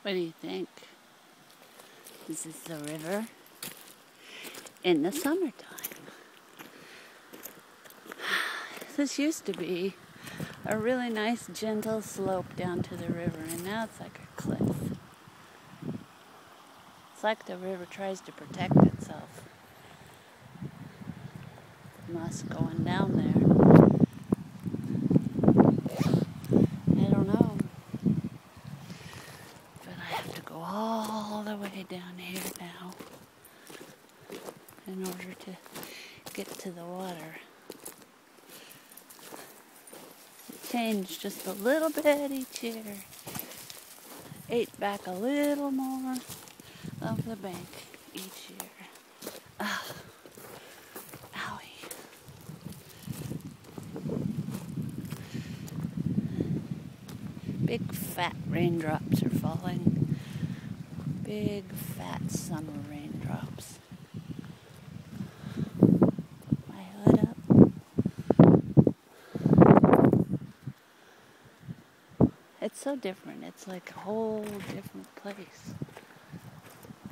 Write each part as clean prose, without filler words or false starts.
What do you think? This is the river in the summertime. This used to be a really nice gentle slope down to the river, and now it's like a cliff. It's like the river tries to protect itself. Moss going down there. I don't know. But I have to go all the way down here now in order to get to the water. It changed just a little bit each year. Ate back a little more of the bank each year. Owie. Big fat raindrops are falling. Big fat summer raindrops. Put my hood up. It's so different. It's like a whole different place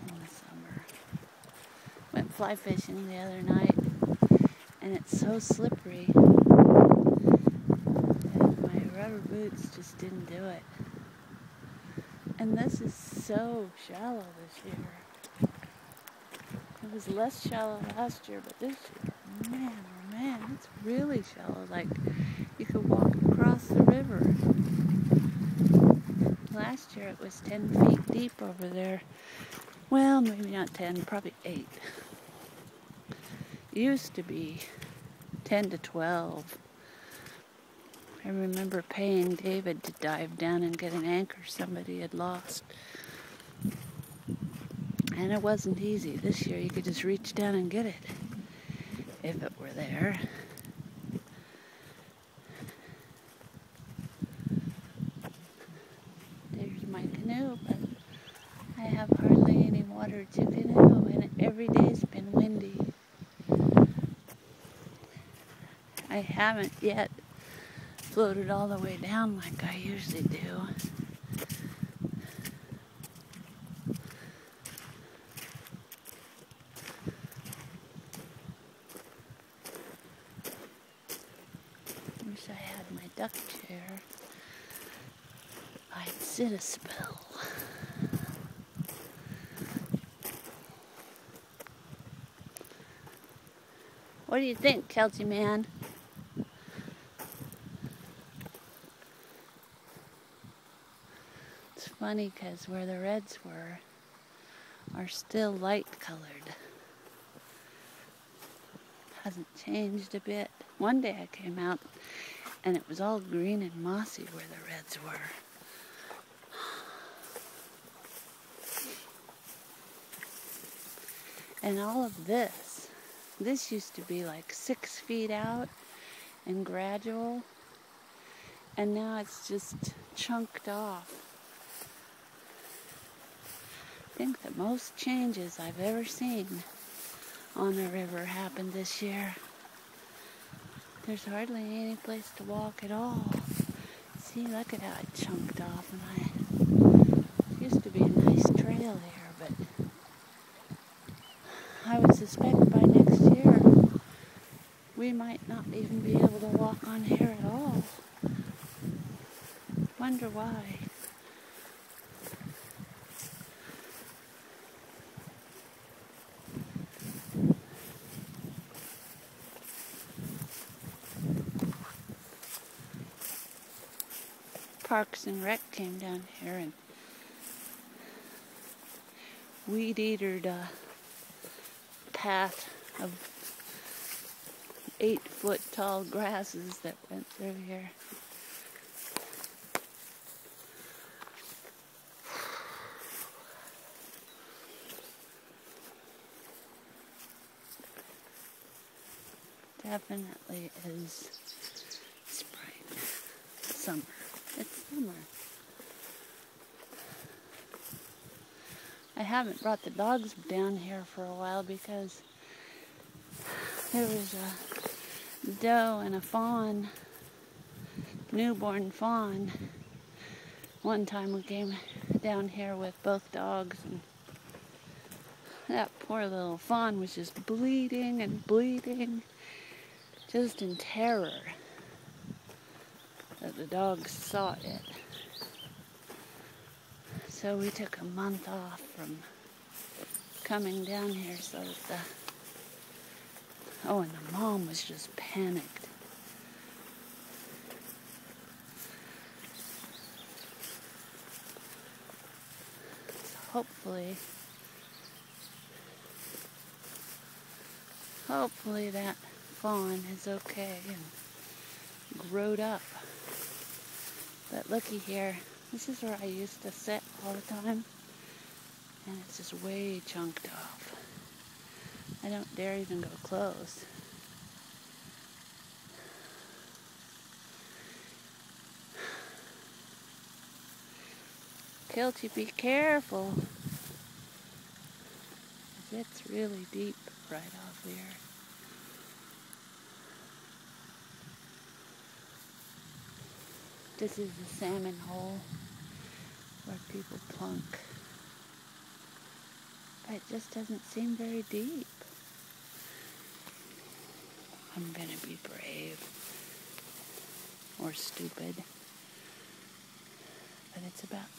in the summer. Went fly fishing the other night, and it's so slippery. And my rubber boots just didn't do it. And this is so shallow this year. It was less shallow last year, but this year, man, it's really shallow. Like, you could walk across the river. Last year it was 10 feet deep over there. Well, maybe not 10, probably 8. It used to be 10 to 12. I remember paying David to dive down and get an anchor somebody had lost. And it wasn't easy. This year you could just reach down and get it, if it were there. There's my canoe, but I have hardly any water to canoe, and every day's been windy. I haven't yet floated all the way down like I usually do. Wish I had my duck chair. I'd sit a spell. What do you think, Kilchis man? It's funny because where the reds were are still light colored. Hasn't changed a bit. One day I came out and it was all green and mossy where the reds were. And all of this used to be like 6 feet out and gradual, and now it's just chunked off. I think the most changes I've ever seen on the river happened this year. There's hardly any place to walk at all. See, look at how it chunked off, and it used to be a nice trail here, but I would suspect by next year we might not even be able to walk on here at all. Wonder why. Parks and Rec came down here and weed-eatered a path of 8-foot tall grasses that went through here. Definitely is spring, summer. It's summer. I haven't brought the dogs down here for a while because there was a doe and a fawn, newborn fawn. One time we came down here with both dogs, and that poor little fawn was just bleeding and bleeding, just in terror that the dogs saw it. So we took a month off from coming down here so that and the mom was just panicked. So hopefully that fawn is okay and growed up. But looky here, this is where I used to sit all the time, and it's just way chunked off. I don't dare even go close. Kilchis, be careful. It's really deep right off here. This is the salmon hole where people plunk. But it just doesn't seem very deep. I'm gonna be brave. Or stupid. But it's about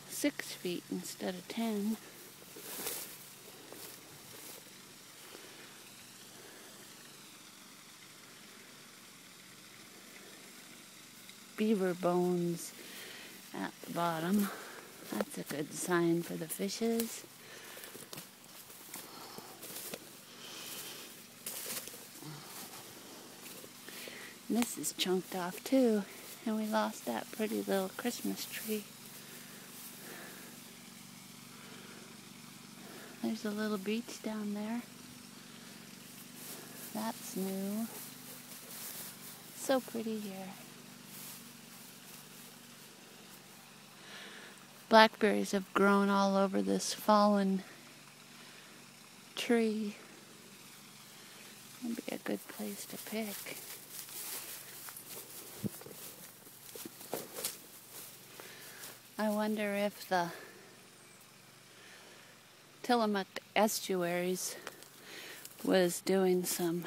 6 feet instead of 10. Beaver bones at the bottom. That's a good sign for the fishes. And this is chunked off too, and we lost that pretty little Christmas tree. There's a little beach down there. That's new. So pretty here. Blackberries have grown all over this fallen tree. It'd be a good place to pick. I wonder if the Tillamook estuaries was doing some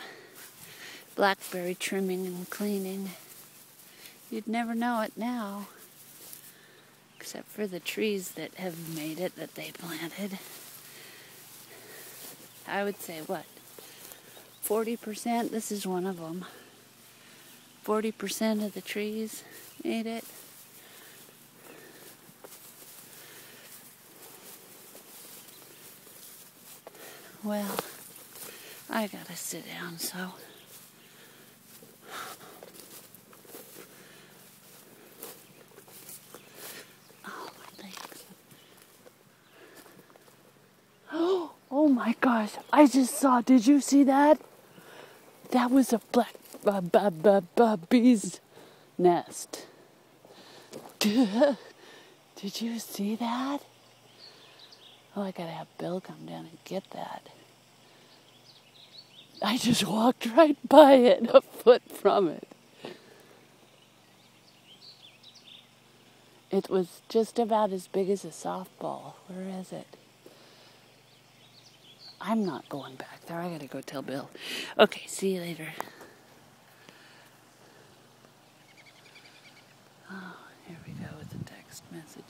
blackberry trimming and cleaning. You'd never know it now, except for the trees that have made it that they planted. I would say, 40%? This is one of them. 40% of the trees made it. Well, I gotta sit down, so. Oh, my legs. Oh my gosh, I just saw, did you see that? That was a black bee's nest. Did you see that? Oh, I gotta have Bill come down and get that. I just walked right by it, a foot from it. It was just about as big as a softball. Where is it? I'm not going back there. I gotta go tell Bill. Okay, see you later. Oh, here we go with the text message.